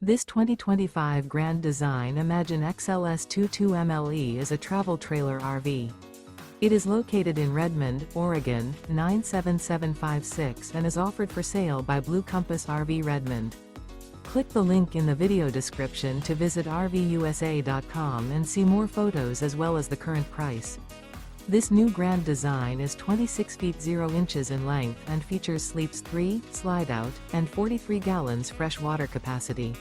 This 2025 Grand Design Imagine XLS 22MLE is a travel trailer RV. It is located in Redmond, Oregon, 97756 and is offered for sale by Blue Compass RV Redmond. Click the link in the video description to visit RVUSA.com and see more photos as well as the current price. This new Grand Design is 26 feet 0 inches in length and features sleeps 3, Slideout, and 43 gallons fresh water capacity.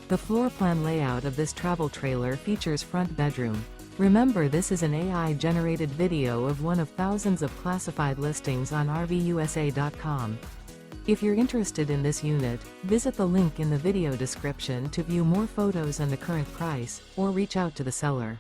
The floor plan layout of this travel trailer features front bedroom. Remember, this is an AI-generated video of one of thousands of classified listings on RVUSA.com. If you're interested in this unit, visit the link in the video description to view more photos and the current price, or reach out to the seller.